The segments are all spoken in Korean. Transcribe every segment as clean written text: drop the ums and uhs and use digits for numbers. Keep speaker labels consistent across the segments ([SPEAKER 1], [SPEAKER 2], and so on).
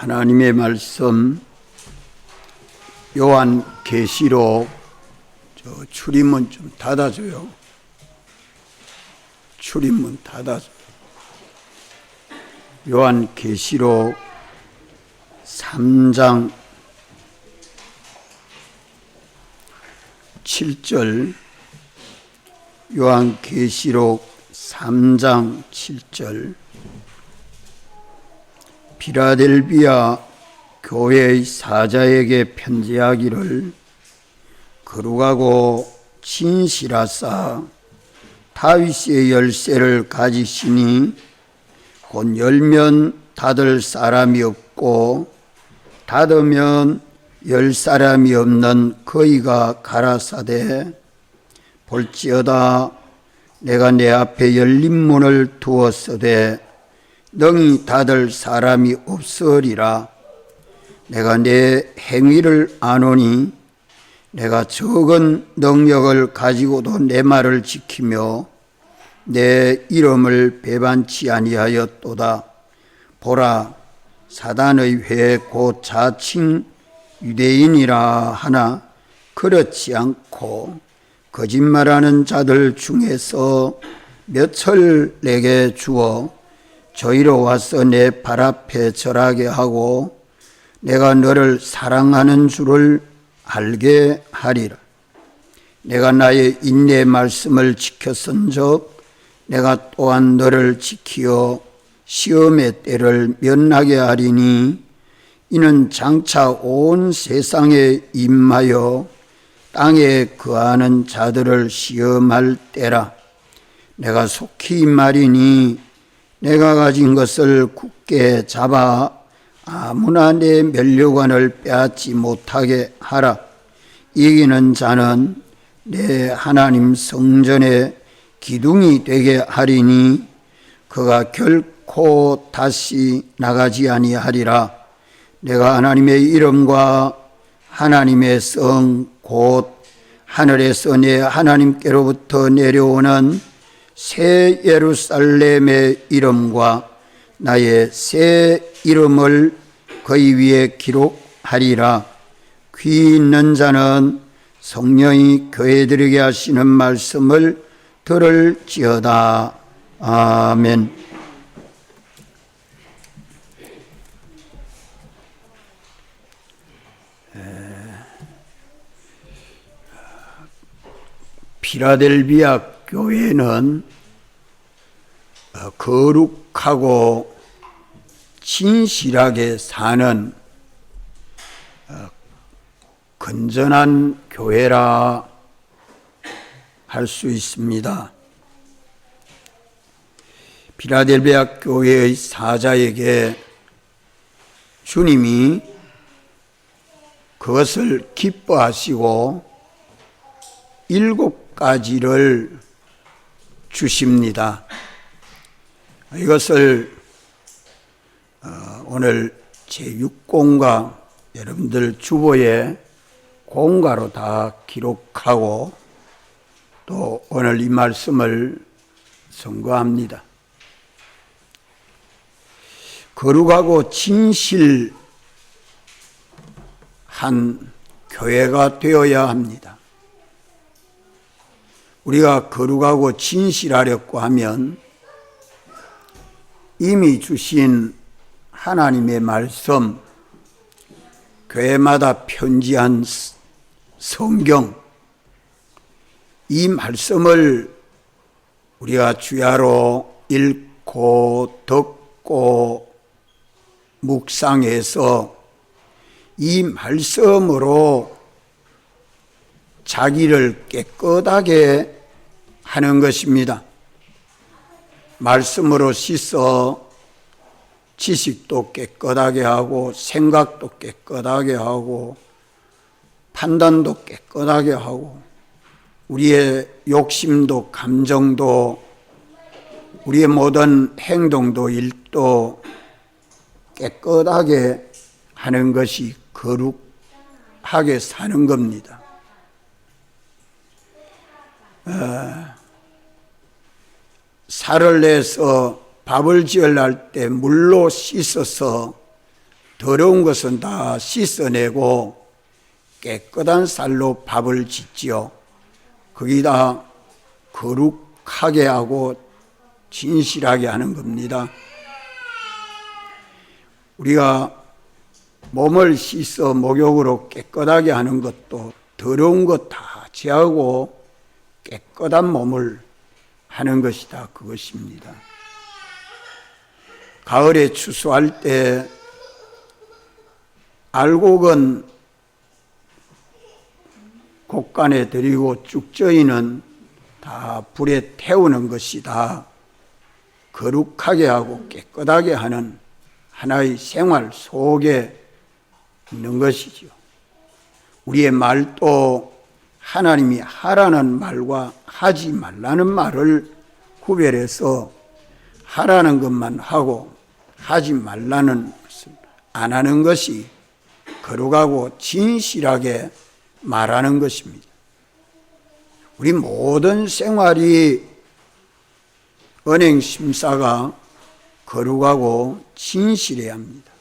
[SPEAKER 1] 하나님의 말씀 요한계시록 출입문 좀 닫아줘요. 출입문 닫아줘요. 요한계시록 3장 7절, 요한계시록 3장 7절. 필라델비아 교회의 사자에게 편지하기를, 거룩하고 진실하사 다윗의 열쇠를 가지시니 곧 열면 닫을 사람이 없고 닫으면 열 사람이 없는 그이가 가라사대, 볼지어다 내가 내 앞에 열린 문을 두었으되 능히 닫을 사람이 없으리라. 내가 내 행위를 아노니 내가 적은 능력을 가지고도 내 말을 지키며 내 이름을 배반치 아니하였도다. 보라, 사단의 회 곧 자칭 유대인이라 하나 그렇지 않고 거짓말하는 자들 중에서 몇을 내게 주어 저희로 와서 내 발 앞에 절하게 하고 내가 너를 사랑하는 줄을 알게 하리라. 내가 나의 인내의 말씀을 지켰은즉 내가 또한 너를 지키어 시험의 때를 면하게 하리니, 이는 장차 온 세상에 임하여 땅에 거하는 자들을 시험할 때라. 내가 속히 말이니 내가 가진 것을 굳게 잡아 아무나 내 면류관을 빼앗지 못하게 하라. 이기는 자는 내 하나님 성전의 기둥이 되게 하리니 그가 결코 다시 나가지 아니하리라. 내가 하나님의 이름과 하나님의 성 곧 하늘에서 내 하나님께로부터 내려오는 새 예루살렘의 이름과 나의 새 이름을 그의 위에 기록하리라. 귀 있는 자는 성령이 교회들에게 하시는 말씀을 들을지어다. 아멘. 필라델비아 교회는 거룩하고 진실하게 사는 건전한 교회라 할 수 있습니다. 필라델비아 교회의 사자에게 주님이 그것을 기뻐하시고 7가지를 주십니다. 이것을 오늘 제6공과 여러분들 주보에 공가로 다 기록하고 또 오늘 이 말씀을 선고합니다. 거룩하고 진실한 교회가 되어야 합니다. 우리가 거룩하고 진실하려고 하면 이미 주신 하나님의 말씀, 교회마다 편지한 성경, 이 말씀을 우리가 주야로 읽고 듣고 묵상해서 이 말씀으로 자기를 깨끗하게 하는 것입니다. 말씀으로 씻어 지식도 깨끗하게 하고 생각도 깨끗하게 하고 판단도 깨끗하게 하고 우리의 욕심도 감정도 우리의 모든 행동도 일도 깨끗하게 하는 것이 거룩하게 사는 겁니다. 살을 내서 밥을 지으려 할 때 물로 씻어서 더러운 것은 다 씻어내고 깨끗한 쌀로 밥을 짓지요. 거기다 거룩하게 하고 진실하게 하는 겁니다. 우리가 몸을 씻어 목욕으로 깨끗하게 하는 것도 더러운 것 다 제하고 깨끗한 몸을 하는 것이다, 그것입니다. 가을에 추수할 때 알곡은 곡간에 들이고 쭉저이는 다 불에 태우는 것이다. 거룩하게 하고 깨끗하게 하는 하나의 생활 속에 있는 것이죠. 우리의 말도 하나님이 하라는 말과 하지 말라는 말을 구별해서 하라는 것만 하고 하지 말라는 것을 안 하는 것이 거룩하고 진실하게 말하는 것입니다. 우리 모든 생활이 은행 심사가 거룩하고 진실해야 합니다.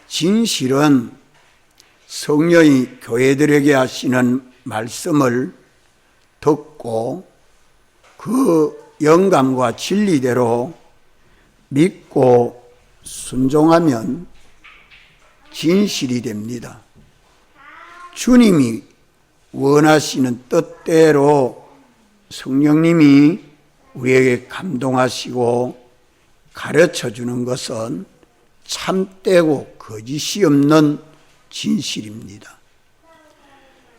[SPEAKER 1] 진실은 성령이 교회들에게 하시는 말씀을 듣고 그 영감과 진리대로 믿고 순종하면 진실이 됩니다. 주님이 원하시는 뜻대로 성령님이 우리에게 감동하시고 가르쳐 주는 것은 참되고 거짓이 없는 진실입니다.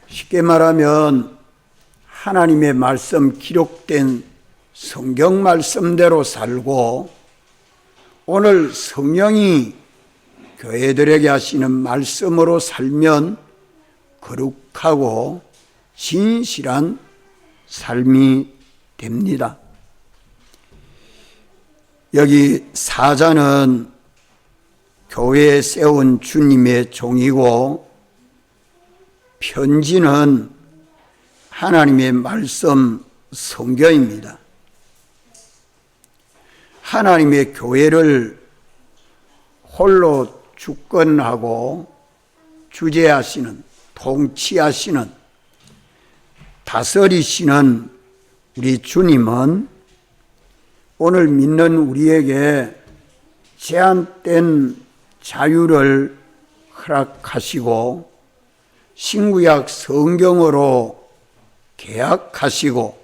[SPEAKER 1] 쉽게 말하면 하나님의 말씀 기록된 성경 말씀대로 살고 오늘 성령이 교회들에게 하시는 말씀으로 살면 거룩하고 진실한 삶이 됩니다. 여기 사자는 교회에 세운 주님의 종이고 편지는 하나님의 말씀 성경입니다. 하나님의 교회를 홀로 주권하고 주재하시는, 통치하시는, 다스리시는 우리 주님은 오늘 믿는 우리에게 제한된 자유를 허락하시고 신구약 성경으로 계약하시고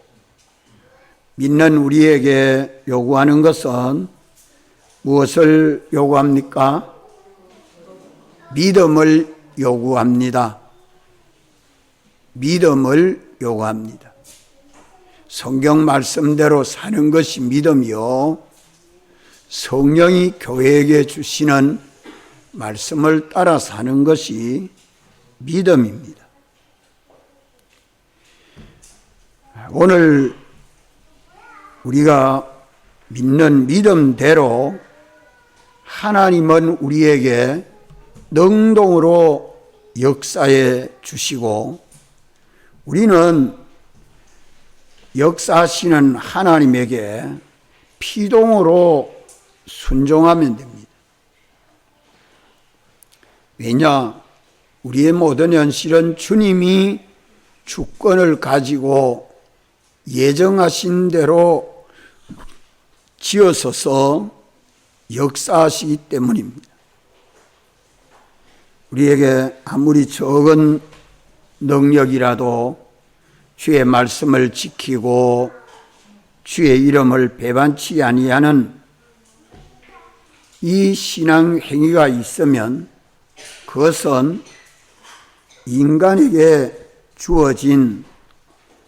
[SPEAKER 1] 믿는 우리에게 요구하는 것은 무엇을 요구합니까? 믿음을 요구합니다. 믿음을 요구합니다. 성경 말씀대로 사는 것이 믿음이요. 성령이 교회에게 주시는 말씀을 따라 사는 것이 믿음입니다. 오늘 우리가 믿는 믿음대로 하나님은 우리에게 능동으로 역사해 주시고 우리는 역사하시는 하나님에게 피동으로 순종하면 됩니다. 왜냐? 우리의 모든 현실은 주님이 주권을 가지고 예정하신 대로 지어서서 역사하시기 때문입니다. 우리에게 아무리 적은 능력이라도 주의 말씀을 지키고 주의 이름을 배반치 아니하는 이 신앙 행위가 있으면 그것은 인간에게 주어진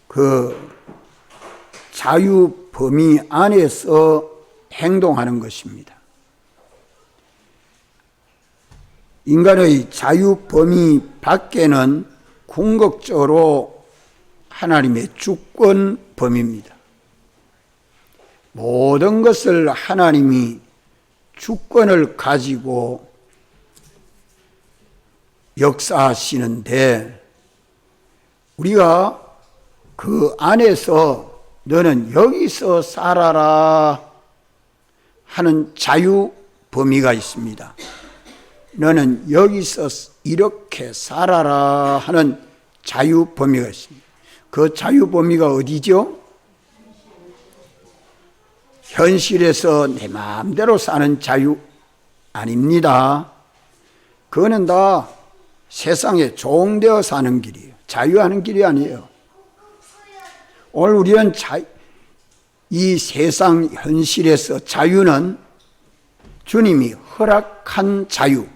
[SPEAKER 1] 그 자유 범위 안에서 행동하는 것입니다. 인간의 자유 범위 밖에는 궁극적으로 하나님의 주권 범위입니다. 모든 것을 하나님이 주권을 가지고 역사하시는데 우리가 그 안에서 너는 여기서 살아라 하는 자유 범위가 있습니다. 너는 여기서 이렇게 살아라 하는 자유 범위가 있습니다. 그 자유 범위가 어디죠? 현실에서 내 마음대로 사는 자유 아닙니다. 그거는 다 세상에 종되어 사는 길이에요. 자유하는 길이 아니에요. 오늘 우리는 이 세상 현실에서 자유는 주님이 허락한 자유,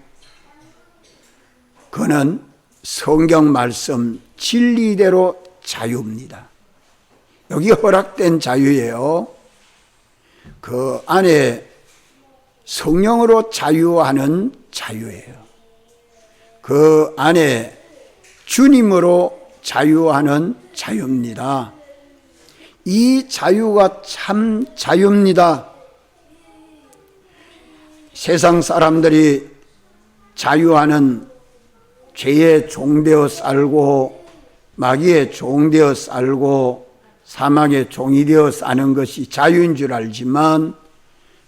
[SPEAKER 1] 그는 성경 말씀 진리대로 자유입니다. 여기 허락된 자유예요. 그 안에 성령으로 자유하는 자유예요. 그 안에 주님으로 자유하는 자유입니다. 이 자유가 참 자유입니다. 세상 사람들이 자유하는 죄의 종되어 살고 마귀의 종되어 살고 사망의 종이 되어 사는 것이 자유인 줄 알지만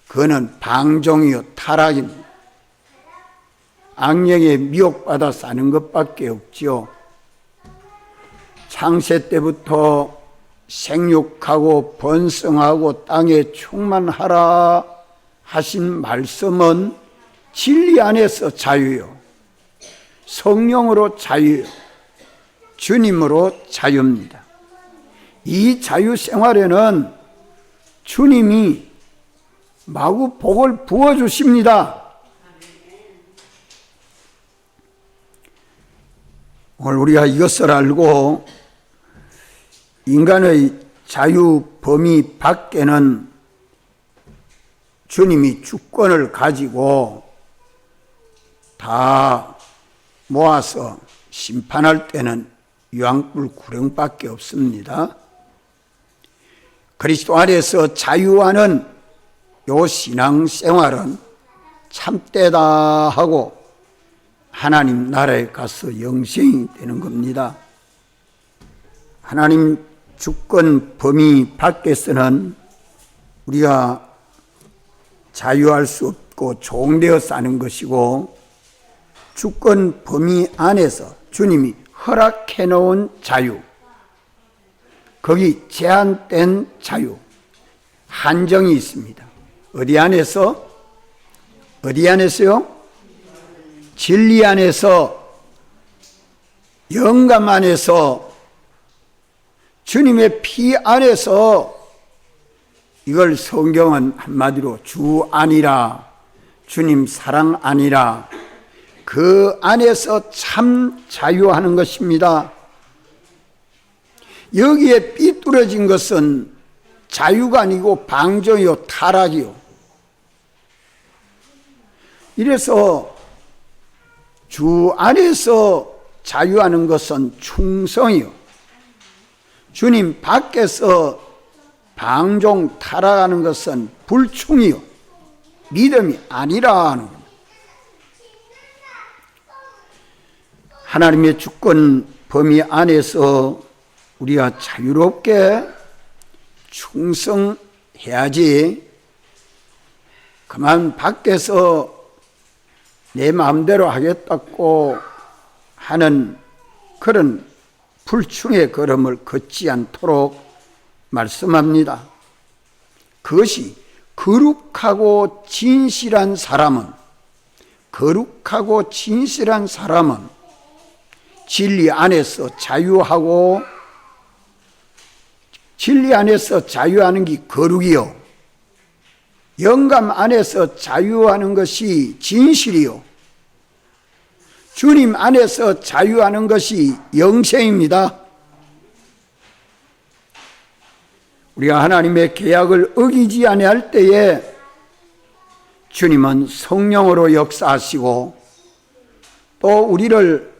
[SPEAKER 1] 그거는 방종이요 타락입니다. 악령에 미혹받아 사는 것밖에 없죠. 창세 때부터 생육하고 번성하고 땅에 충만하라 하신 말씀은 진리 안에서 자유요, 성령으로 자유요, 주님으로 자유입니다. 이 자유 생활에는 주님이 마구 복을 부어주십니다. 오늘 우리가 이것을 알고 인간의 자유 범위 밖에는 주님이 주권을 가지고 다 모아서 심판할 때는 유황불 구령밖에 없습니다. 그리스도 안에서 자유하는 요 신앙생활은 참되다 하고 하나님 나라에 가서 영생이 되는 겁니다. 하나님 주권 범위 밖에서는 우리가 자유할 수 없고 종되어 사는 것이고, 주권 범위 안에서 주님이 허락해 놓은 자유, 거기 제한된 자유, 한정이 있습니다. 어디 안에서? 어디 안에서요? 진리 안에서, 영감 안에서, 주님의 피 안에서. 이걸 성경은 한마디로 주 안이라, 주님 사랑 안이라, 그 안에서 참 자유하는 것입니다. 여기에 삐뚤어진 것은 자유가 아니고 방종이요 타락이요. 이래서 주 안에서 자유하는 것은 충성이요, 주님 밖에서 방종 타락하는 것은 불충이요 믿음이 아니라 하는 겁니다. 하나님의 주권 범위 안에서 우리가 자유롭게 충성해야지, 그만 밖에서 내 마음대로 하겠다고 하는 그런 불충의 걸음을 걷지 않도록 말씀합니다. 그것이 거룩하고 진실한 사람은, 거룩하고 진실한 사람은 진리 안에서 자유하고, 진리 안에서 자유하는 게 거룩이요, 영감 안에서 자유하는 것이 진실이요, 주님 안에서 자유하는 것이 영생입니다. 우리가 하나님의 계약을 어기지 아니할 때에 주님은 성령으로 역사하시고 또 우리를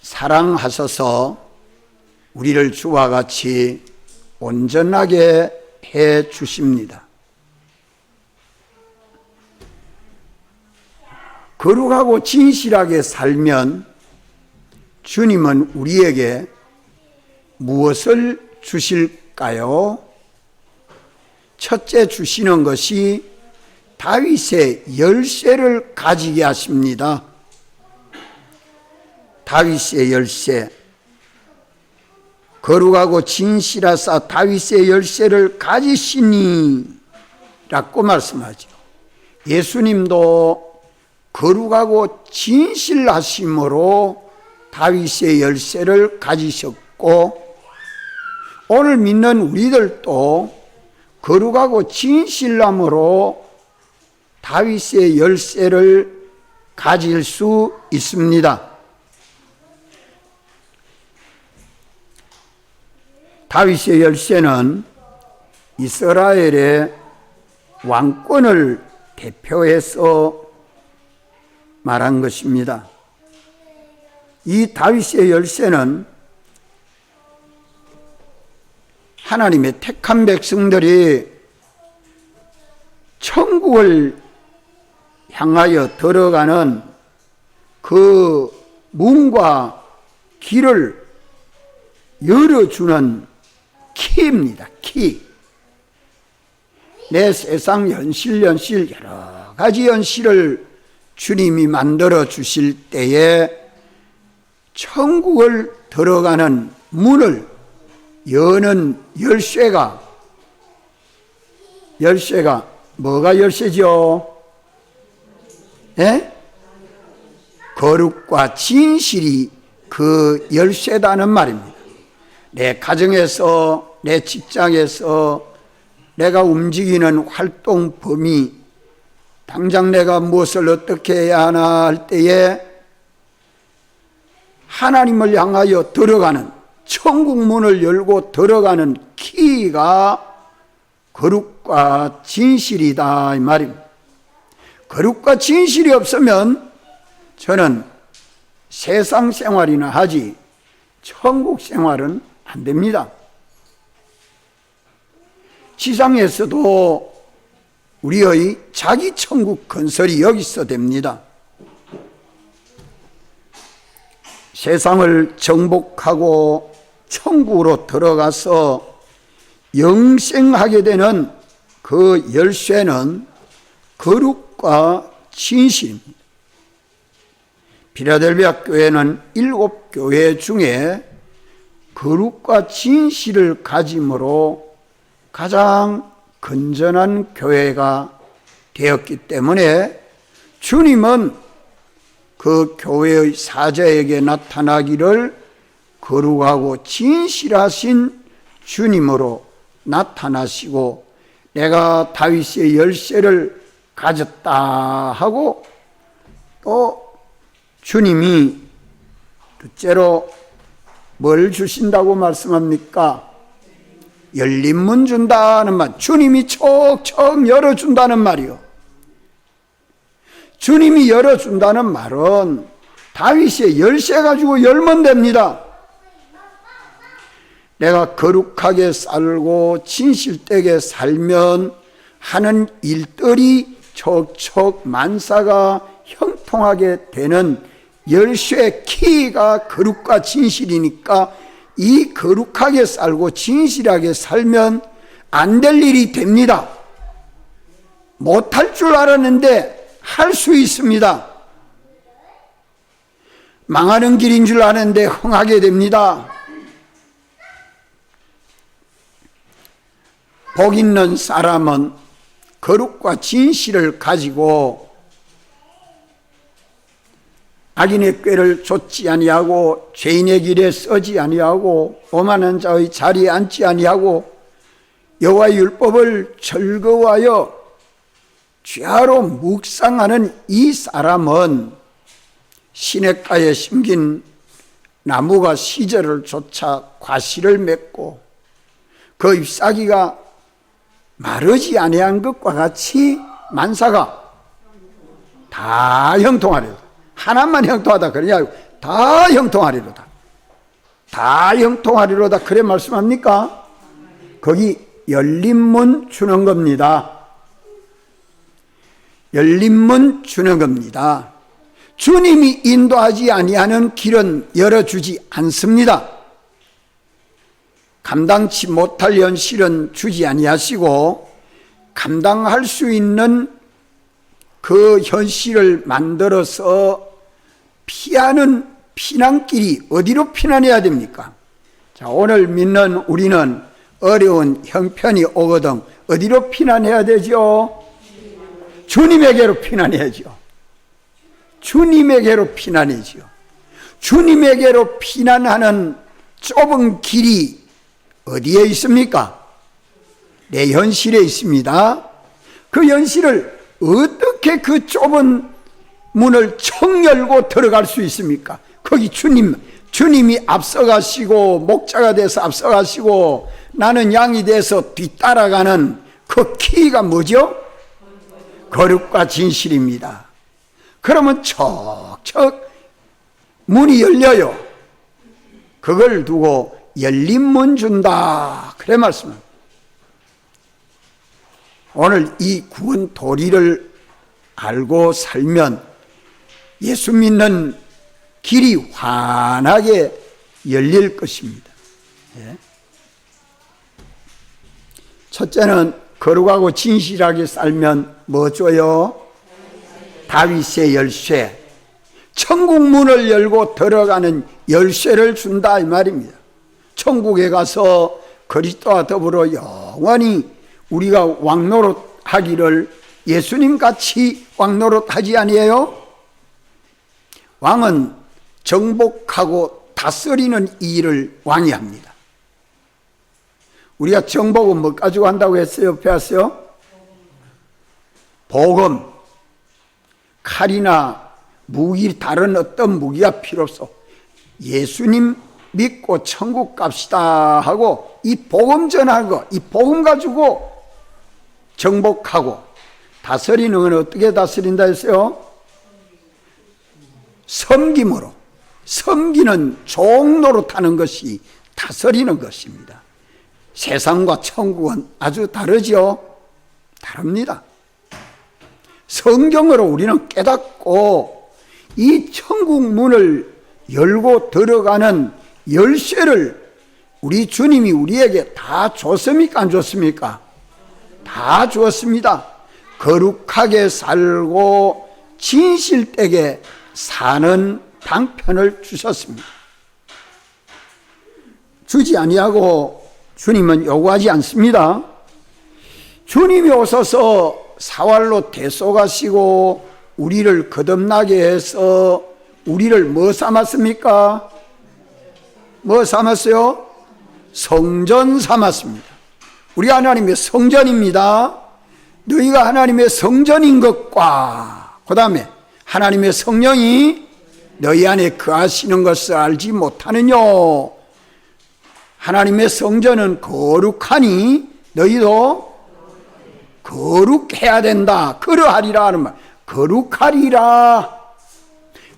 [SPEAKER 1] 사랑하셔서 우리를 주와 같이 온전하게 해 주십니다. 거룩하고 진실하게 살면 주님은 우리에게 무엇을 주실까요? 첫째 주시는 것이 다윗의 열쇠를 가지게 하십니다. 다윗의 열쇠, 거룩하고 진실하사 다윗의 열쇠를 가지시니 라고 말씀하죠. 예수님도 거룩하고 진실하심으로 다윗의 열쇠를 가지셨고, 오늘 믿는 우리들도 거룩하고 진실함으로 다윗의 열쇠를 가질 수 있습니다. 다윗의 열쇠는 이스라엘의 왕권을 대표해서 말한 것입니다. 이 다윗의 열쇠는 하나님의 택한 백성들이 천국을 향하여 들어가는 그 문과 길을 열어주는 키입니다. 키. 내 세상 연실 여러 가지 연실을 주님이 만들어 주실 때에 천국을 들어가는 문을 여는 열쇠가 뭐가 열쇠죠? 예? 거룩과 진실이 그 열쇠다는 말입니다. 내 가정에서, 내 직장에서 내가 움직이는 활동 범위, 당장 내가 무엇을 어떻게 해야 하나 할 때에 하나님을 향하여 들어가는, 천국 문을 열고 들어가는 키가 거룩과 진실이다 이 말입니다. 거룩과 진실이 없으면 저는 세상 생활이나 하지 천국 생활은 안 됩니다. 지상에서도 우리의 자기 천국 건설이 여기서 됩니다. 세상을 정복하고 천국으로 들어가서 영생하게 되는 그 열쇠는 거룩과 진실입니다. 필라델비아 교회는 7교회 중에 거룩과 진실을 가짐으로 가장 건전한 교회가 되었기 때문에 주님은 그 교회의 사자에게 나타나기를 거룩하고 진실하신 주님으로 나타나시고, 내가 다윗의 열쇠를 가졌다 하고, 또 주님이 둘째로 뭘 주신다고 말씀합니까? 열린 문 준다는 말, 주님이 척척 열어준다는 말이요. 주님이 열어준다는 말은 다윗의 열쇠 가지고 열면 됩니다. 내가 거룩하게 살고 진실되게 살면 하는 일들이 척척 만사가 형통하게 되는 열쇠 키가 거룩과 진실이니까, 이 거룩하게 살고 진실하게 살면 안 될 일이 됩니다. 못할 줄 알았는데 할 수 있습니다. 망하는 길인 줄 아는데 흥하게 됩니다. 복 있는 사람은 거룩과 진실을 가지고 악인의 꾀를 좇지 아니하고 죄인의 길에 서지 아니하고 오만한 자의 자리에 앉지 아니하고 여호와의 율법을 즐거워하여 죄하로 묵상하는 이 사람은 시냇가에 심긴 나무가 시절을 쫓아 과실을 맺고 그 잎사귀가 마르지 아니한 것과 같이 만사가 다 형통하리로다. 하나만 형통하다 그러냐, 다 형통하리로다. 다 형통하리로다 그래 말씀합니까? 거기 열린 문 주는 겁니다. 열린 문 주는 겁니다. 주님이 인도하지 아니하는 길은 열어주지 않습니다. 감당치 못할 현실은 주지 아니하시고 감당할 수 있는 그 현실을 만들어서 피하는 피난길이 어디로 피난해야 됩니까? 자, 오늘 믿는 우리는 어려운 형편이 오거든 어디로 피난해야 되죠? 주님에게로 피난해야죠. 주님에게로 피난해야죠. 주님에게로 피난하는 좁은 길이 어디에 있습니까? 내 현실에 있습니다. 그 현실을 어떻게 그 좁은 문을 청 열고 들어갈 수 있습니까? 거기 주님이 앞서가시고 목자가 돼서 앞서가시고 나는 양이 돼서 뒤따라가는 그 키가 뭐죠? 거룩과 진실입니다. 그러면 척척 문이 열려요. 그걸 두고 열린 문 준다 그래 말씀합니다. 오늘 이 구원 도리를 알고 살면 예수 믿는 길이 환하게 열릴 것입니다. 첫째는 거룩하고 진실하게 살면 뭐 줘요? 다윗의 열쇠, 천국 문을 열고 들어가는 열쇠를 준다 이 말입니다. 천국에 가서 그리스도와 더불어 영원히 우리가 왕노릇 하기를 예수님 같이 왕노릇 하지 아니에요? 왕은 정복하고 다스리는 일을 왕이 합니다. 우리가 정복은 뭐 가지고 한다고 했어요? 배웠어요? 복음, 칼이나 무기, 다른 어떤 무기가 필요 없어. 예수님 믿고 천국 갑시다 하고 이 복음 전하는 거, 이 복음 가지고 정복하고 다스리는 건 어떻게 다스린다 했어요? 섬김으로. 섬기는 종로로 타는 것이 다스리는 것입니다. 세상과 천국은 아주 다르죠? 다릅니다. 성경으로 우리는 깨닫고 이 천국 문을 열고 들어가는 열쇠를 우리 주님이 우리에게 다 줬습니까? 안 줬습니까? 다 주었습니다. 거룩하게 살고 진실되게 사는 방편을 주셨습니다. 주지 아니하고 주님은 요구하지 않습니다. 주님이 오셔서 사활로 대속하시고 우리를 거듭나게 해서 우리를 뭐 삼았습니까? 뭐 삼았어요? 성전 삼았습니다. 우리가 하나님의 성전입니다. 너희가 하나님의 성전인 것과 그 다음에 하나님의 성령이 너희 안에 거하시는 것을 알지 못하느냐. 하나님의 성전은 거룩하니 너희도 거룩해야 된다. 그러하리라 하는 말. 거룩하리라.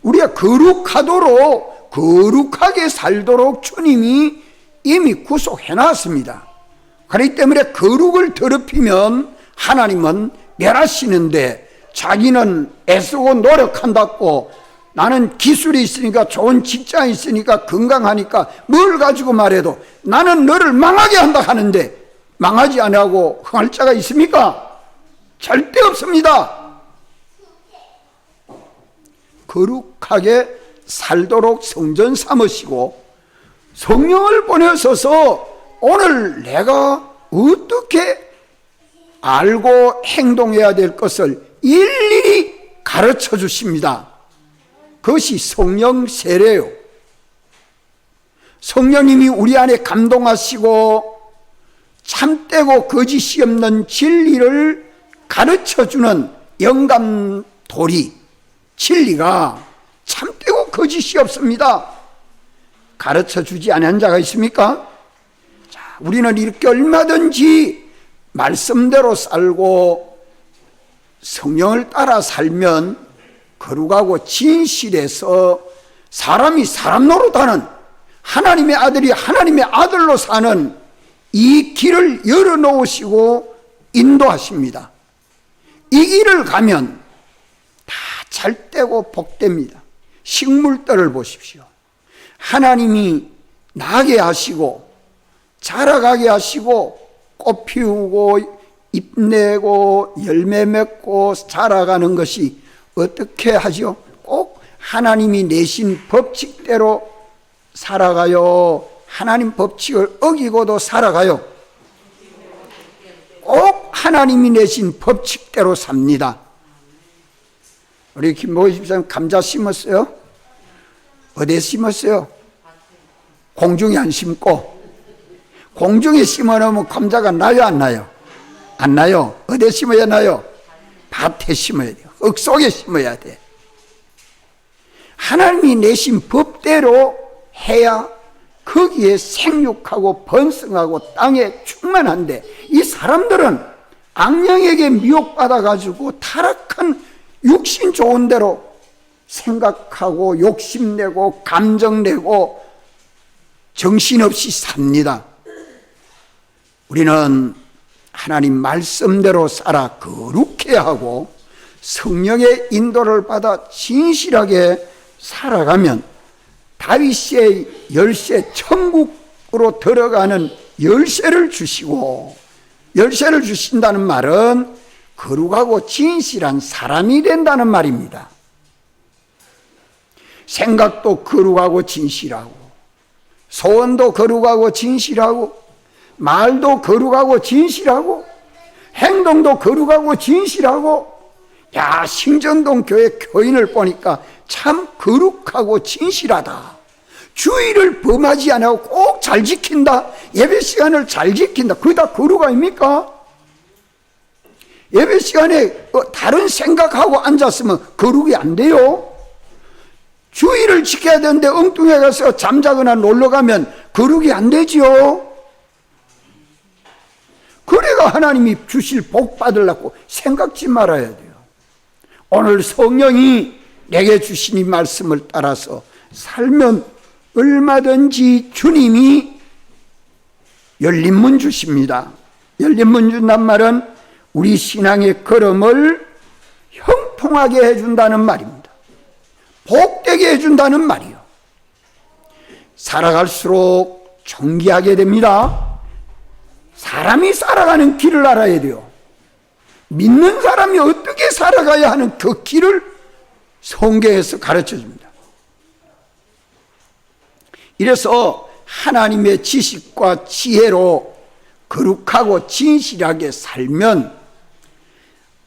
[SPEAKER 1] 우리가 거룩하도록 거룩하게 살도록 주님이 이미 구속해 놨습니다. 그렇기 때문에 거룩을 더럽히면 하나님은 멸하시는데 자기는 애쓰고 노력한다고 나는 기술이 있으니까 좋은 직장이 있으니까 건강하니까 뭘 가지고 말해도 나는 너를 망하게 한다 하는데 망하지 않고 흥할 자가 있습니까? 절대 없습니다. 거룩하게 살도록 성전 삼으시고 성령을 보내셔서 오늘 내가 어떻게 알고 행동해야 될 것을 일일이 가르쳐 주십니다. 그것이 성령 세례요. 성령님이 우리 안에 감동하시고 참되고 거짓이 없는 진리를 가르쳐주는 영감도리, 진리가 참되고 거짓이 없습니다. 가르쳐주지 않은 자가 있습니까? 자, 우리는 이렇게 얼마든지 말씀대로 살고 성령을 따라 살면 거룩하고 진실해서 사람이 사람 노릇하는 하나님의 아들이 하나님의 아들로 사는 이 길을 열어놓으시고 인도하십니다. 이 길을 가면 다 잘되고 복됩니다. 식물들을 보십시오. 하나님이 나게 하시고 자라가게 하시고 꽃 피우고 잎내고 열매 맺고 살아가는 것이 어떻게 하죠? 꼭 하나님이 내신 법칙대로 살아가요? 하나님 법칙을 어기고도 살아가요? 꼭 하나님이 내신 법칙대로 삽니다. 우리 김보기 집사님 감자 심었어요? 어디에 심었어요? 공중에 안 심고. 공중에 심어놓으면 감자가 나요, 안 나요? 안 나요. 어디에 심어야 나요? 밭에 심어야 돼요. 흙 속에 심어야 돼. 하나님이 내신 법대로 해야 거기에 생육하고 번성하고 땅에 충만한데, 이 사람들은 악령에게 미혹받아가지고 타락한 육신 좋은 대로 생각하고 욕심내고 감정내고 정신없이 삽니다. 우리는 하나님 말씀대로 살아 거룩해야 하고 성령의 인도를 받아 진실하게 살아가면 다윗의 열쇠, 천국으로 들어가는 열쇠를 주시고, 열쇠를 주신다는 말은 거룩하고 진실한 사람이 된다는 말입니다. 생각도 거룩하고 진실하고, 소원도 거룩하고 진실하고, 말도 거룩하고 진실하고, 행동도 거룩하고 진실하고. 야, 신전동 교회 교인을 보니까 참 거룩하고 진실하다. 주의를 범하지 않고 꼭 잘 지킨다. 예배 시간을 잘 지킨다. 그게 다 거룩 아닙니까? 예배 시간에 다른 생각하고 앉았으면 거룩이 안 돼요. 주의를 지켜야 되는데 엉뚱해 가서 잠자거나 놀러 가면 거룩이 안 되지요. 그래가 하나님이 주실 복 받으려고 생각지 말아야 돼요. 오늘 성령이 내게 주신 이 말씀을 따라서 살면 얼마든지 주님이 열린 문 주십니다. 열린 문 준단 말은 우리 신앙의 걸음을 형통하게 해준다는 말입니다. 복되게 해준다는 말이요. 살아갈수록 존귀하게 됩니다. 사람이 살아가는 길을 알아야 돼요. 믿는 사람이 어떻게 살아가야 하는 그 길을 성경에서 가르쳐 줍니다. 이래서 하나님의 지식과 지혜로 거룩하고 진실하게 살면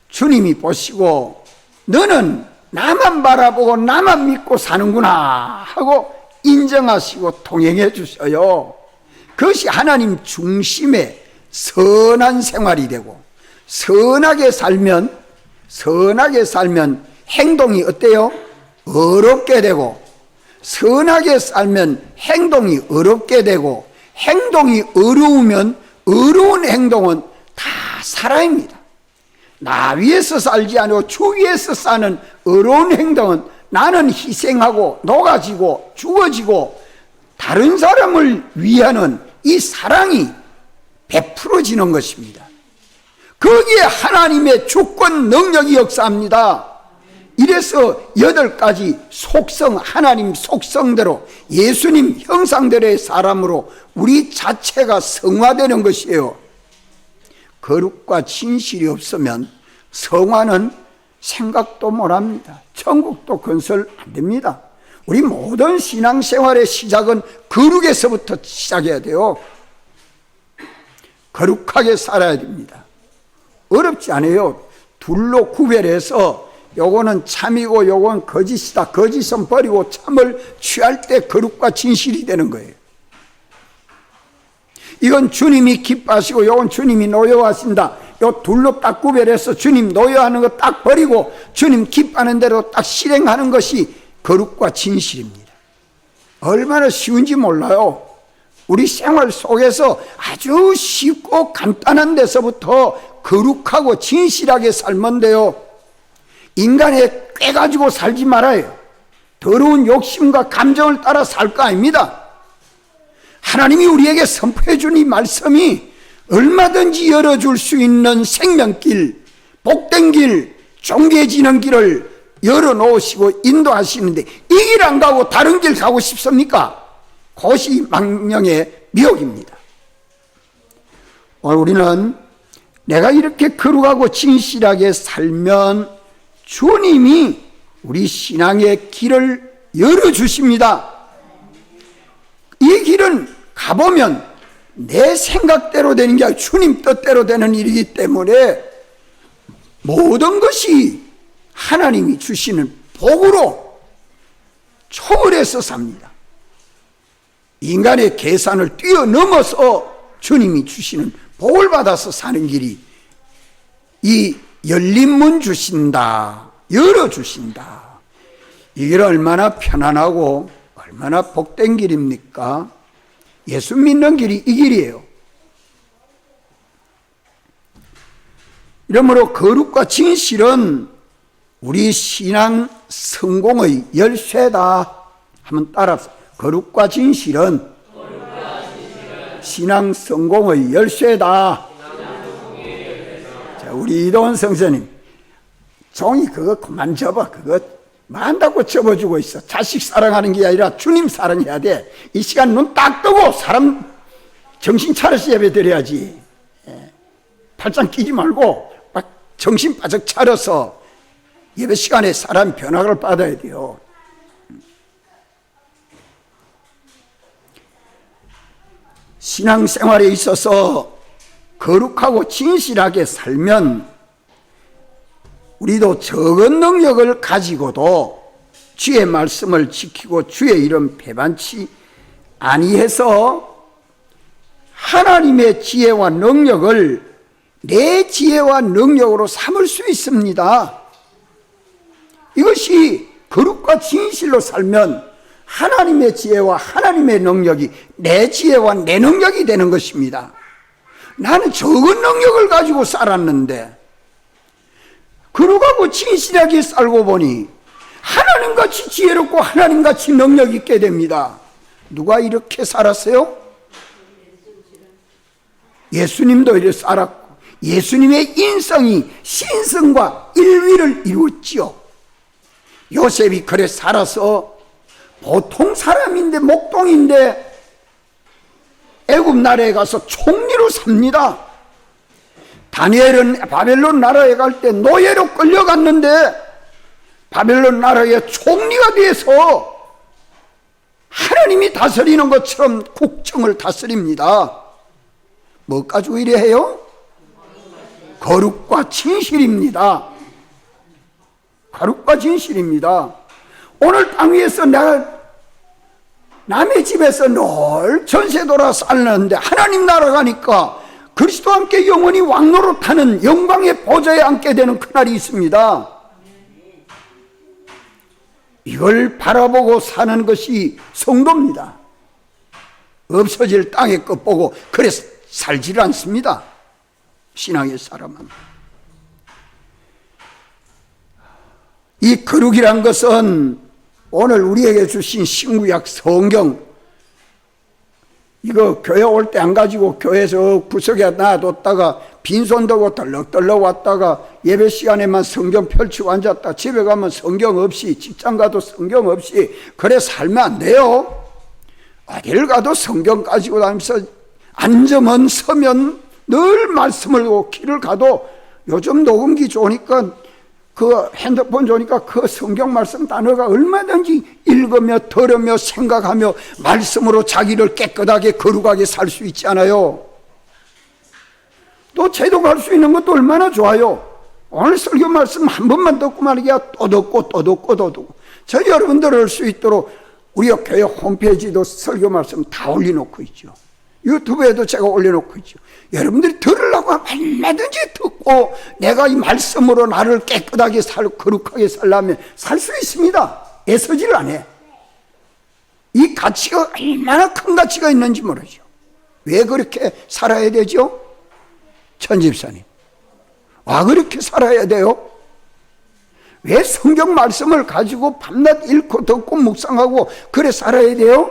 [SPEAKER 1] 주님이 보시고 너는 나만 바라보고 나만 믿고 사는구나 하고 인정하시고 통행해 주셔요. 그것이 하나님 중심의 선한 생활이 되고, 선하게 살면 행동이 어때요? 어렵게 되고, 선하게 살면 행동이 어렵게 되고, 행동이 어려우면 어려운 행동은 다 사람입니다. 나 위에서 살지 않고 주 위에서 사는 어려운 행동은 나는 희생하고 녹아지고 죽어지고 다른 사람을 위하는 이 사랑이 베풀어지는 것입니다. 거기에 하나님의 주권 능력이 역사합니다. 이래서 8가지 속성, 하나님 속성대로 예수님 형상대로의 사람으로 우리 자체가 성화되는 것이에요. 거룩과 진실이 없으면 성화는 생각도 못합니다. 천국도 건설 안 됩니다. 우리 모든 신앙생활의 시작은 거룩에서부터 시작해야 돼요. 거룩하게 살아야 됩니다. 어렵지 않아요. 둘로 구별해서 요거는 참이고 요건 거짓이다. 거짓은 버리고 참을 취할 때 거룩과 진실이 되는 거예요. 이건 주님이 기뻐하시고 요건 주님이 노여하신다. 요 둘로 딱 구별해서 주님 노여하는 거 딱 버리고 주님 기뻐하는 대로 딱 실행하는 것이 거룩과 진실입니다. 얼마나 쉬운지 몰라요. 우리 생활 속에서 아주 쉽고 간단한 데서부터 거룩하고 진실하게 살면 돼요. 인간에 꿰가지고 살지 말아요. 더러운 욕심과 감정을 따라 살 거 아닙니다. 하나님이 우리에게 선포해 준 이 말씀이 얼마든지 열어줄 수 있는 생명길, 복된 길, 존귀해지는 길을 열어놓으시고 인도하시는데 이 길 안 가고 다른 길 가고 싶습니까? 그것이 망령의 미혹입니다. 오늘 우리는 내가 이렇게 거룩하고 진실하게 살면 주님이 우리 신앙의 길을 열어주십니다. 이 길은 가보면 내 생각대로 되는 게 아니라 주님 뜻대로 되는 일이기 때문에 모든 것이 하나님이 주시는 복으로 초월해서 삽니다. 인간의 계산을 뛰어넘어서 주님이 주시는 복을 받아서 사는 길이 이 열린 문 주신다, 열어주신다. 이게 얼마나 편안하고 얼마나 복된 길입니까? 예수 믿는 길이 이 길이에요. 이러므로 거룩과 진실은 우리 신앙 성공의 열쇠다. 한번 따라서 거룩과 진실은 신앙 성공의 열쇠다. 자, 우리 이도원 성사님, 종이 그거 그만 접어. 그거 뭐 한다고 접어주고 있어. 자식 사랑하는 게 아니라 주님 사랑해야 돼. 이 시간 눈 딱 뜨고 사람 정신 차려서 예배 드려야지. 팔짱 끼지 말고 막 정신 바짝 차려서 예배 시간에 사람 변화를 받아야 돼요. 신앙생활에 있어서 거룩하고 진실하게 살면 우리도 적은 능력을 가지고도 주의 말씀을 지키고 주의 이름 배반치 아니해서 하나님의 지혜와 능력을 내 지혜와 능력으로 삼을 수 있습니다. 이것이 거룩과 진실로 살면 하나님의 지혜와 하나님의 능력이 내 지혜와 내 능력이 되는 것입니다. 나는 적은 능력을 가지고 살았는데 거룩하고 진실하게 살고 보니 하나님같이 지혜롭고 하나님같이 능력 있게 됩니다. 누가 이렇게 살았어요? 예수님도 이렇게 살았고 예수님의 인성이 신성과 일위를 이루었지요. 요셉이 그래 살아서 보통 사람인데 목동인데 애굽 나라에 가서 총리로 삽니다. 다니엘은 바벨론 나라에 갈 때 노예로 끌려갔는데 바벨론 나라의 총리가 돼서 하나님이 다스리는 것처럼 국정을 다스립니다. 뭐 가지고 이래 해요? 거룩과 진실입니다. 거룩과 진실입니다. 오늘 땅 위에서 내가 남의 집에서 늘 전세 돌아 살는데 하나님 나라 가니까 그리스도와 함께 영원히 왕노릇하는 영광의 보좌에 앉게 되는 그날이 있습니다. 이걸 바라보고 사는 것이 성도입니다. 없어질 땅의 것 보고 그래 살질 않습니다. 신앙의 사람은. 이 거룩이란 것은 오늘 우리에게 주신 신구약 성경, 이거 교회 올 때 안 가지고 교회에서 구석에 놔뒀다가 빈손 들고 덜렁덜렁 왔다가 예배 시간에만 성경 펼치고 앉았다 집에 가면 성경 없이, 직장 가도 성경 없이 그래 살면 안 돼요. 어딜 가도 성경 가지고 다니면서 앉으면 서면 늘 말씀을 하고 길을 가도 요즘 녹음기 좋으니까 그 핸드폰 좋으니까 그 성경 말씀 단어가 얼마든지 읽으며 들으며 생각하며 말씀으로 자기를 깨끗하게 거룩하게 살 수 있지 않아요? 또 제도갈 수 있는 것도 얼마나 좋아요. 오늘 설교 말씀 한 번만 듣고 말이야 또 듣고 또 듣고 또 듣고. 저 여러분들 알 수 있도록 우리 교회 홈페이지도 설교 말씀 다 올려놓고 있죠. 유튜브에도 제가 올려놓고 있죠. 여러분들이 들으려고 하면 얼마든지 듣고 내가 이 말씀으로 나를 깨끗하게 살고 거룩하게 살려면 살 수 있습니다. 애쓰지를 안 해. 이 가치가 얼마나 큰 가치가 있는지 모르죠. 왜 그렇게 살아야 되죠? 천집사님, 와 그렇게 살아야 돼요? 왜 성경 말씀을 가지고 밤낮 읽고 듣고 묵상하고 그래 살아야 돼요?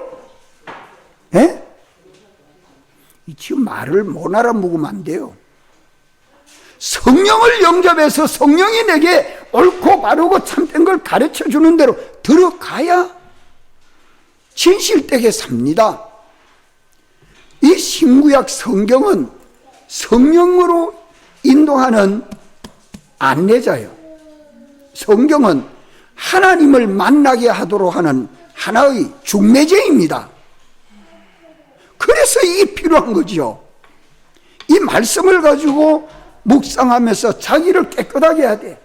[SPEAKER 1] 예? 지금 말을 못 알아먹으면 안 돼요. 성령을 영접해서 성령이 내게 옳고 바르고 참된 걸 가르쳐 주는 대로 들어가야 진실되게 삽니다. 이 신구약 성경은 성령으로 인도하는 안내자요. 성경은 하나님을 만나게 하도록 하는 하나의 중매제입니다. 그래서 이게 필요한 거죠. 이 말씀을 가지고 묵상하면서 자기를 깨끗하게 해야 돼.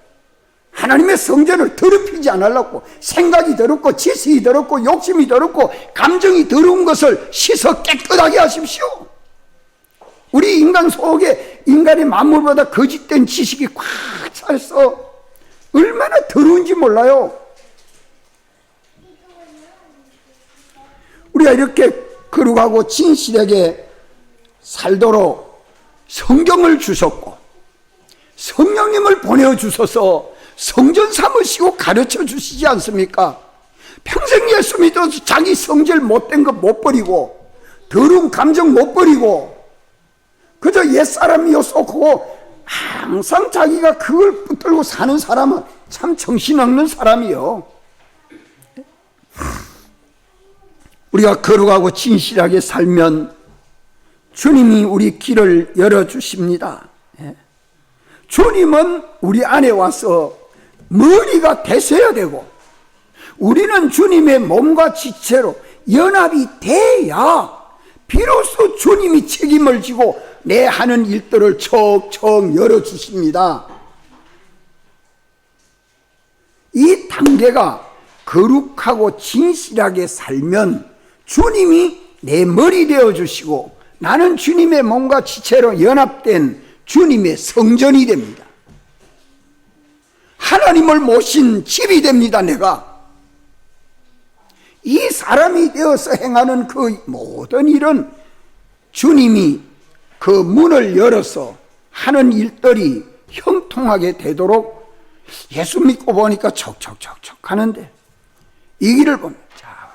[SPEAKER 1] 하나님의 성전을 더럽히지 않으려고, 생각이 더럽고 지식이 더럽고 욕심이 더럽고 감정이 더러운 것을 씻어 깨끗하게 하십시오. 우리 인간 속에 인간의 만물보다 거짓된 지식이 꽉 차서 얼마나 더러운지 몰라요. 우리가 이렇게 거룩하고 진실하게 살도록 성경을 주셨고 성령님을 보내주셔서 성전 삼으시고 가르쳐 주시지 않습니까? 평생 예수 믿어서 자기 성질 못된 거 못 버리고 더러운 감정 못 버리고 그저 옛사람이요 쏙하고 항상 자기가 그걸 붙들고 사는 사람은 참 정신없는 사람이요. 우리가 거룩하고 진실하게 살면 주님이 우리 길을 열어주십니다. 주님은 우리 안에 와서 머리가 되셔야 되고 우리는 주님의 몸과 지체로 연합이 돼야 비로소 주님이 책임을 지고 내 하는 일들을 척척 열어주십니다. 이 단계가 거룩하고 진실하게 살면 주님이 내 머리 되어주시고 나는 주님의 몸과 지체로 연합된 주님의 성전이 됩니다. 하나님을 모신 집이 됩니다. 내가 이 사람이 되어서 행하는 그 모든 일은 주님이 그 문을 열어서 하는 일들이 형통하게 되도록 예수 믿고 보니까 척척척척 하는데 이 길을 보면 자,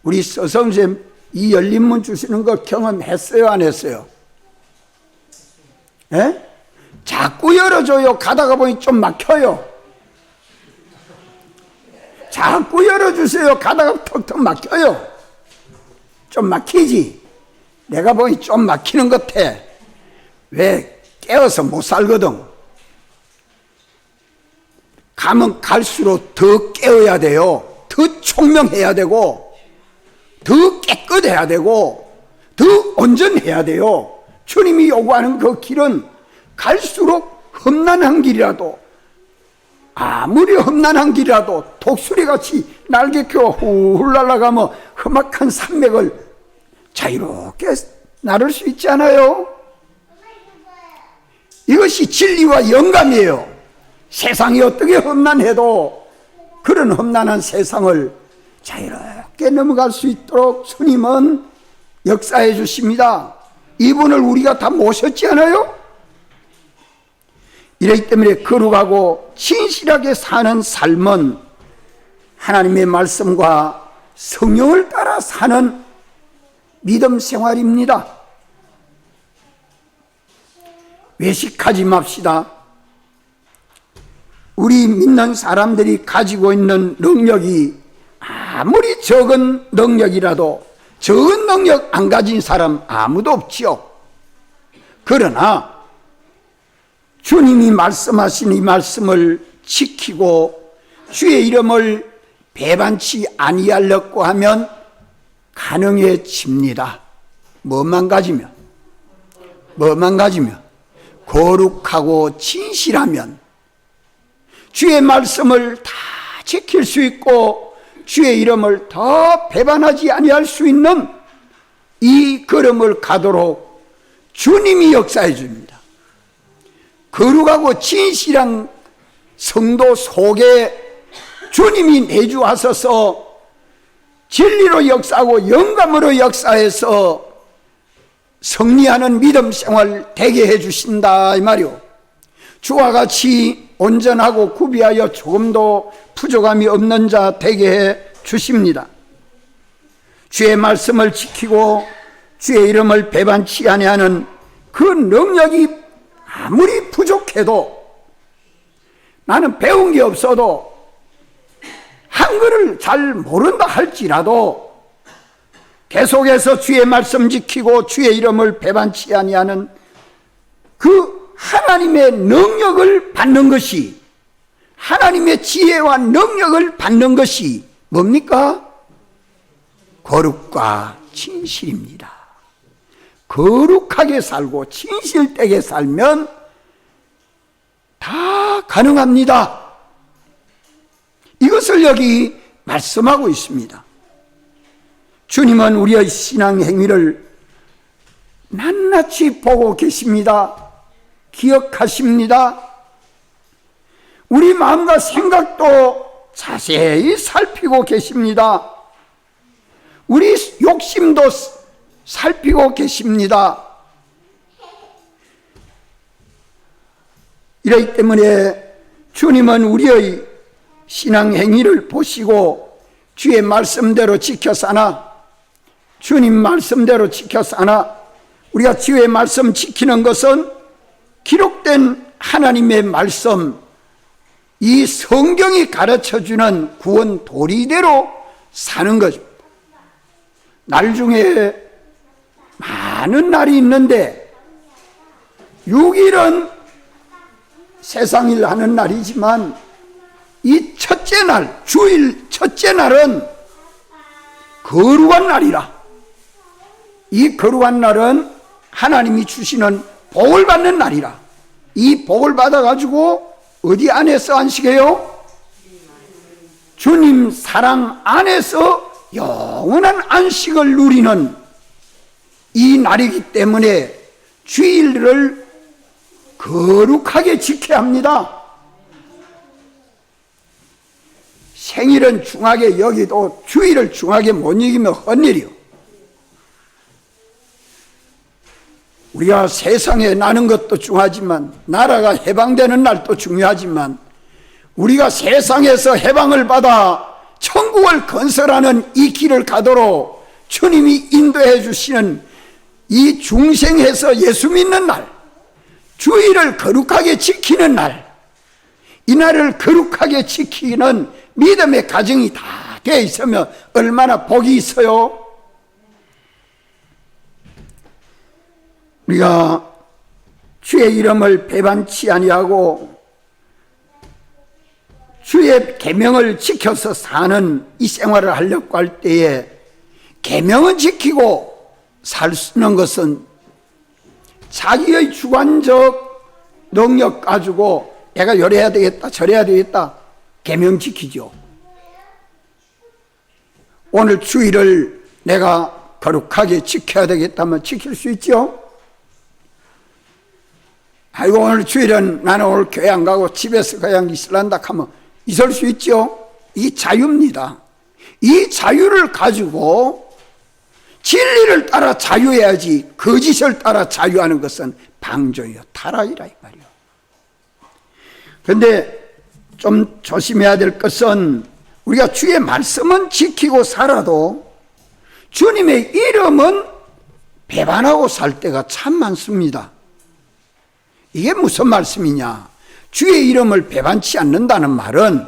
[SPEAKER 1] 우리 서선생님 이 열린 문 주시는 거 경험했어요? 안 했어요? 예? 자꾸 열어줘요. 가다가 보니 좀 막혀요. 자꾸 열어주세요. 가다가 턱턱 막혀요. 좀 막히지. 내가 보니 좀 막히는 것 같아. 왜? 깨어서 못 살거든. 가면 갈수록 더 깨어야 돼요. 더 총명해야 되고 더 깨끗해야 되고 더 온전해야 돼요. 주님이 요구하는 그 길은 갈수록 험난한 길이라도 아무리 험난한 길이라도 독수리같이 날개 펴 훌 날아가며 험악한 산맥을 자유롭게 나를 수 있지 않아요? 이것이 진리와 영감이에요. 세상이 어떻게 험난해도 그런 험난한 세상을 자유롭게 넘어갈 수 있도록 주님은 역사해 주십니다. 이분을 우리가 다 모셨지 않아요? 이렇기 때문에 거룩하고 진실하게 사는 삶은 하나님의 말씀과 성령을 따라 사는 믿음 생활입니다. 외식하지 맙시다. 우리 믿는 사람들이 가지고 있는 능력이 아무리 적은 능력이라도 적은 능력 안 가진 사람 아무도 없지요. 그러나 주님이 말씀하신 이 말씀을 지키고 주의 이름을 배반치 아니하려고 하면 가능해집니다. 뭐만 가지면 거룩하고 진실하면 주의 말씀을 다 지킬 수 있고 주의 이름을 더 배반하지 아니할 수 있는 이 걸음을 가도록 주님이 역사해 줍니다. 거룩하고 진실한 성도 속에 주님이 내주하셔서 진리로 역사하고 영감으로 역사해서 승리하는 믿음 생활 되게 해주신다 이 말이요. 주와 같이 온전하고 구비하여 조금도 부족함이 없는 자 되게 해 주십니다. 주의 말씀을 지키고 주의 이름을 배반치 아니하는 그 능력이 아무리 부족해도 나는 배운 게 없어도 한글을 잘 모른다 할지라도 계속해서 주의 말씀 지키고 주의 이름을 배반치 아니하는 그 하나님의 능력을 받는 것이, 하나님의 지혜와 능력을 받는 것이 뭡니까? 거룩과 진실입니다. 거룩하게 살고 진실되게 살면 다 가능합니다. 이것을 여기 말씀하고 있습니다. 주님은 우리의 신앙 행위를 낱낱이 보고 계십니다. 기억하십니다. 우리 마음과 생각도 자세히 살피고 계십니다. 우리 욕심도 살피고 계십니다. 이러기 때문에 주님은 우리의 신앙 행위를 보시고 주의 말씀대로 지켜 사나, 주님 말씀대로 지켜 사나, 우리가 주의 말씀 지키는 것은 기록된 하나님의 말씀, 이 성경이 가르쳐주는 구원 도리대로 사는 것입니다. 날 중에 많은 날이 있는데 6일은 세상일 하는 날이지만 이 첫째 날, 주일 첫째 날은 거룩한 날이라. 이 거룩한 날은 하나님이 주시는 복을 받는 날이라. 이 복을 받아가지고 어디 안에서 안식해요? 주님 사랑 안에서 영원한 안식을 누리는 이 날이기 때문에 주일을 거룩하게 지켜야 합니다. 생일은 중하게 여기도 주일을 중하게 못 여기면 헛일이요. 우리가 세상에 나는 것도 중요하지만, 나라가 해방되는 날도 중요하지만, 우리가 세상에서 해방을 받아 천국을 건설하는 이 길을 가도록 주님이 인도해 주시는 이 중생에서 예수 믿는 날, 주일을 거룩하게 지키는 날, 이 날을 거룩하게 지키는 믿음의 가정이 다 되어 있으면 얼마나 복이 있어요. 우리가 주의 이름을 배반치 아니하고 주의 계명을 지켜서 사는 이 생활을 하려고 할 때에, 계명은 지키고 살 수 있는 것은 자기의 주관적 능력 가지고 내가 이래야 되겠다 저래야 되겠다 계명 지키죠. 오늘 주일을 내가 거룩하게 지켜야 되겠다면 지킬 수 있죠. 아이고 오늘 주일은 나는 오늘 교회 안 가고 집에서 그냥 있을란다 하면 있을 수 있죠. 이 자유입니다. 이 자유를 가지고 진리를 따라 자유해야지, 거짓을 따라 자유하는 것은 방종이요 타락이라 이 말이요. 그런데 좀 조심해야 될 것은, 우리가 주의 말씀은 지키고 살아도 주님의 이름은 배반하고 살 때가 참 많습니다. 이게 무슨 말씀이냐? 주의 이름을 배반치 않는다는 말은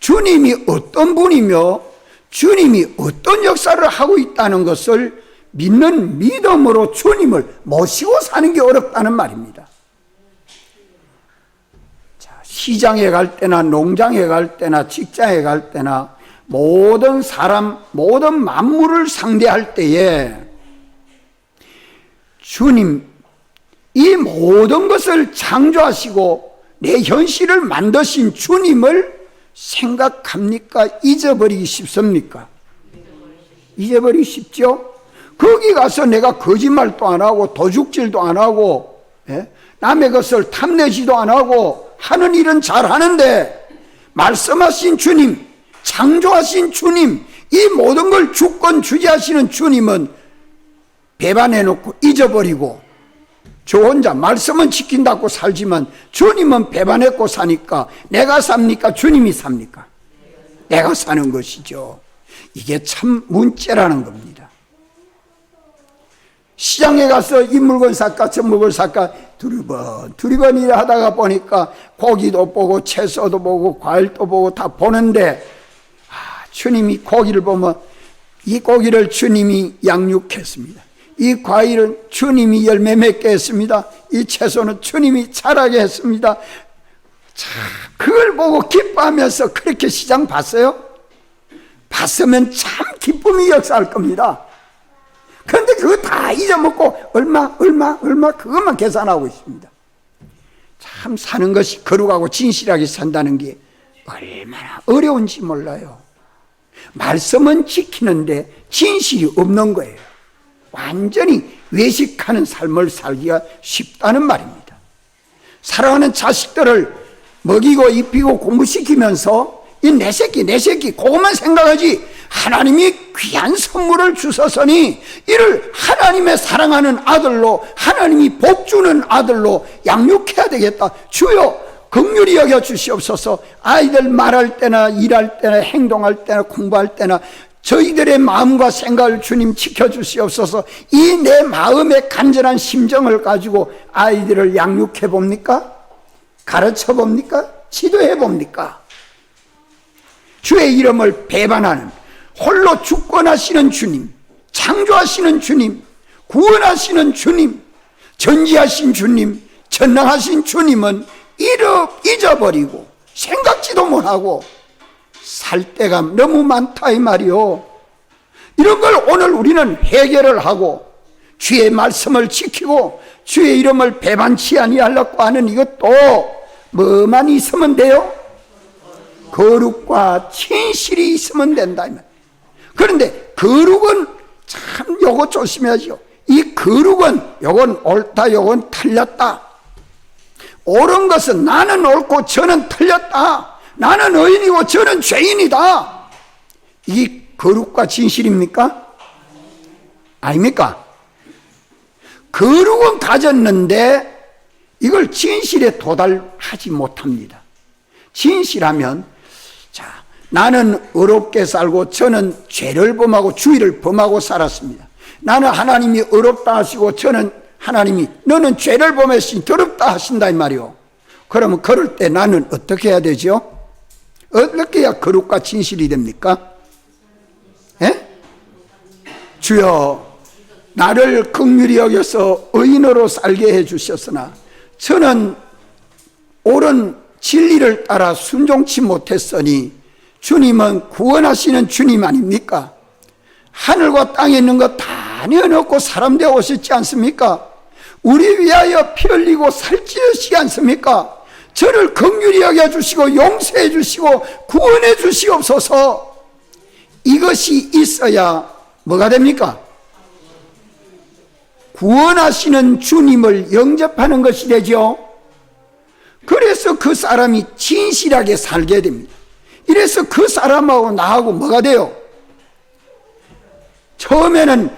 [SPEAKER 1] 주님이 어떤 분이며 주님이 어떤 역사를 하고 있다는 것을 믿는 믿음으로 주님을 모시고 사는 게 어렵다는 말입니다. 자, 시장에 갈 때나 농장에 갈 때나 직장에 갈 때나 모든 사람, 모든 만물을 상대할 때에 주님, 이 모든 것을 창조하시고 내 현실을 만드신 주님을 생각합니까? 잊어버리기 쉽습니까? 잊어버리기 쉽죠? 거기 가서 내가 거짓말도 안 하고 도둑질도 안 하고 남의 것을 탐내지도 안 하고 하는 일은 잘하는데, 말씀하신 주님, 창조하신 주님, 이 모든 걸 주권 주재하시는 주님은 배반해놓고 잊어버리고 저 혼자 말씀은 지킨다고 살지만 주님은 배반했고 사니까 내가 삽니까? 주님이 삽니까? 내가 사는 것이죠. 이게 참 문제라는 겁니다. 시장에 가서 이 물건 살까 저 물건 살까 두리번 일 하다가 보니까 고기도 보고 채소도 보고 과일도 보고 다 보는데, 주님이 고기를 보면 이 고기를 주님이 양육했습니다. 이 과일은 주님이 열매 맺게 했습니다. 이 채소는 주님이 자라게 했습니다. 자, 그걸 보고 기뻐하면서 그렇게 시장 봤어요? 봤으면 참 기쁨이 역사할 겁니다. 그런데 그거 다 잊어먹고 얼마 그것만 계산하고 있습니다. 참 사는 것이 거룩하고 진실하게 산다는 게 얼마나 어려운지 몰라요. 말씀은 지키는데 진실이 없는 거예요. 완전히 외식하는 삶을 살기가 쉽다는 말입니다. 사랑하는 자식들을 먹이고 입히고 공부시키면서 이 내 새끼 그것만 생각하지, 하나님이 귀한 선물을 주셨으니 이를 하나님의 사랑하는 아들로, 하나님이 복주는 아들로 양육해야 되겠다. 주여 긍휼히 여겨 주시옵소서. 아이들 말할 때나 일할 때나 행동할 때나 공부할 때나 저희들의 마음과 생각을 주님 지켜주시옵소서. 이 내 마음의 간절한 심정을 가지고 아이들을 양육해 봅니까? 가르쳐 봅니까? 지도해 봅니까? 주의 이름을 배반하는, 홀로 주권하시는 주님, 창조하시는 주님, 구원하시는 주님, 전지하신 주님, 전능하신 주님은 잊어버리고 생각지도 못하고 살 때가 너무 많다 이 말이요. 이런 걸 오늘 우리는 해결을 하고 주의 말씀을 지키고 주의 이름을 배반치 아니하려고 하는 이것도 뭐만 있으면 돼요? 거룩과 진실이 있으면 된다. 그런데 거룩은 참 요거 조심해야죠. 이 거룩은 요건 옳다, 요건 틀렸다. 옳은 것은 나는 옳고 저는 틀렸다. 나는 의인이고 저는 죄인이다. 이게 거룩과 진실입니까? 아닙니까? 거룩은 가졌는데 이걸 진실에 도달하지 못합니다. 진실하면, 자, 나는 의롭게 살고 저는 죄를 범하고 주의를 범하고 살았습니다. 나는 하나님이 의롭다 하시고 저는 하나님이 너는 죄를 범했으니 더럽다 하신다 이 말이요. 그러면 그럴 때 나는 어떻게 해야 되죠? 어떻게 해야 거룩과 진실이 됩니까? 예? 주여 나를 긍휼히 여겨서 의인으로 살게 해 주셨으나 저는 옳은 진리를 따라 순종치 못했으니 주님은 구원하시는 주님 아닙니까? 하늘과 땅에 있는 것 다 내어놓고 사람 되어 오셨지 않습니까? 우리 위하여 피 흘리고 살찌우시지 않습니까? 저를 긍휼히 여겨주시고 용서해 주시고 구원해 주시옵소서. 이것이 있어야 뭐가 됩니까? 구원하시는 주님을 영접하는 것이 되죠. 그래서 그 사람이 진실하게 살게 됩니다. 이래서 그 사람하고 나하고 뭐가 돼요? 처음에는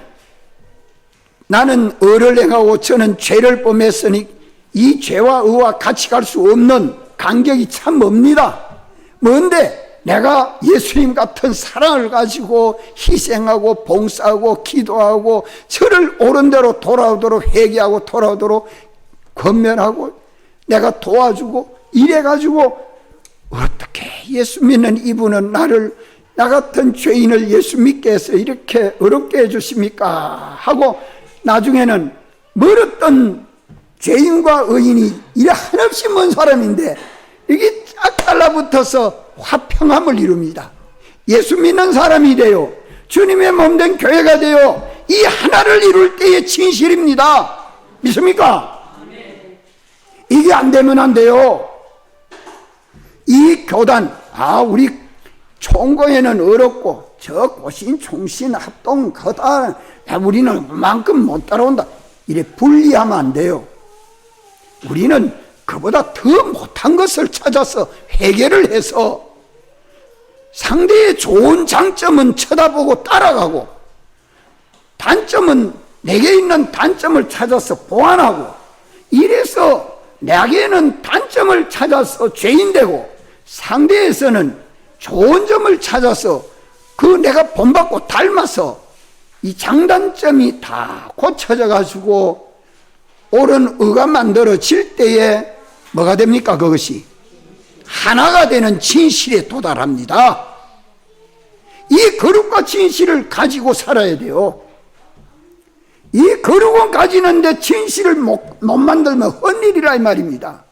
[SPEAKER 1] 나는 의를 행하고 저는 죄를 범했으니 이 죄와 의와 같이 갈 수 없는 간격이 참 멉니다. 뭔데? 내가 예수님 같은 사랑을 가지고 희생하고 봉사하고 기도하고 저를 옳은 대로 돌아오도록 회개하고 돌아오도록 권면하고 내가 도와주고 이래가지고 어떻게 예수 믿는 이분은 나 같은 죄인을 예수 믿게 해서 이렇게 어렵게 해주십니까? 하고 나중에는 멀었던 죄인과 의인이 이래 한없이 먼 사람인데 이게 쫙 달라붙어서 화평함을 이룹니다. 예수 믿는 사람이 돼요. 주님의 몸된 교회가 돼요. 이 하나를 이룰 때의 진실입니다. 믿습니까? 이게 안 되면 안 돼요. 이 교단, 우리 총고에는 어렵고 저 고신, 총신, 합동, 거다 우리는 그만큼 못 따라온다. 이래 분리하면 안 돼요. 우리는 그보다 더 못한 것을 찾아서 해결을 해서 상대의 좋은 장점은 쳐다보고 따라가고 단점은 내게 있는 단점을 찾아서 보완하고 이래서 내게는 단점을 찾아서 죄인 되고 상대에서는 좋은 점을 찾아서 그 내가 본받고 닮아서 이 장단점이 다 고쳐져 가지고 옳은 의가 만들어질 때에 뭐가 됩니까? 그것이 하나가 되는 진실에 도달합니다. 이 거룩과 진실을 가지고 살아야 돼요. 이 거룩은 가지는데 진실을 못 만들면 헛일이라 이 말입니다.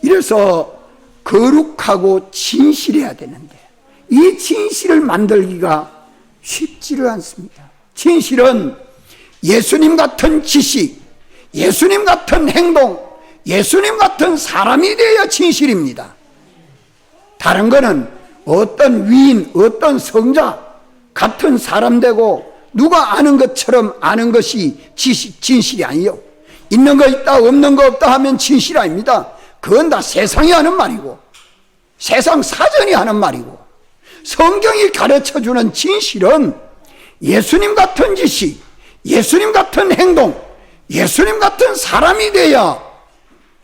[SPEAKER 1] 이래서 거룩하고 진실해야 되는데 이 진실을 만들기가 쉽지를 않습니다. 진실은 예수님 같은 지식, 예수님 같은 행동, 예수님 같은 사람이 되어야 진실입니다. 다른 거는 어떤 위인, 어떤 성자 같은 사람 되고 누가 아는 것처럼 아는 것이 진실이 아니요. 있는 거 있다 없는 거 없다 하면 진실 아닙니다. 그건 다 세상이 하는 말이고 세상 사전이 하는 말이고 성경이 가르쳐주는 진실은 예수님 같은 지식, 예수님 같은 행동, 예수님 같은 사람이 돼야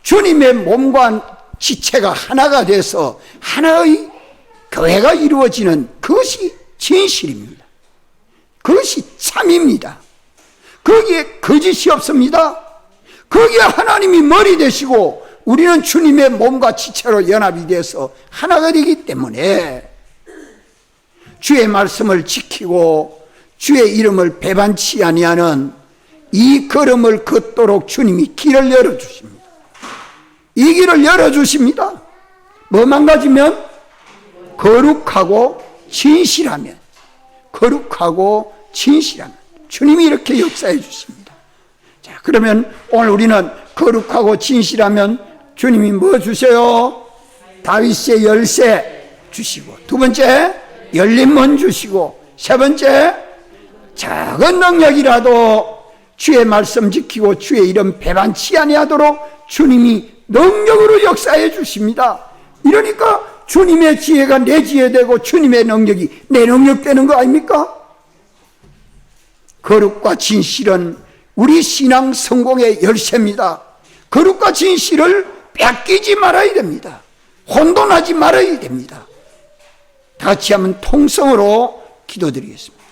[SPEAKER 1] 주님의 몸과 지체가 하나가 돼서 하나의 교회가 이루어지는 그것이 진실입니다. 그것이 참입니다. 거기에 거짓이 없습니다. 거기에 하나님이 머리 되시고 우리는 주님의 몸과 지체로 연합이 돼서 하나가 되기 때문에 주의 말씀을 지키고 주의 이름을 배반치 아니하는 이 걸음을 걷도록 주님이 길을 열어주십니다. 이 길을 열어주십니다. 뭐만 가지면? 거룩하고 진실하면, 거룩하고 진실하면 주님이 이렇게 역사해 주십니다. 자, 그러면 오늘 우리는 거룩하고 진실하면 주님이 뭐 주세요? 다윗의 열쇠 주시고, 두 번째 열린 문 주시고, 세 번째 작은 능력이라도 주의 말씀 지키고 주의 이름 배반치 아니하도록 주님이 능력으로 역사해 주십니다. 이러니까 주님의 지혜가 내 지혜 되고 주님의 능력이 내 능력 되는 거 아닙니까? 거룩과 진실은 우리 신앙 성공의 열쇠입니다. 거룩과 진실을 뺏기지 말아야 됩니다. 혼돈하지 말아야 됩니다. 다 같이 한번 통성으로 기도드리겠습니다.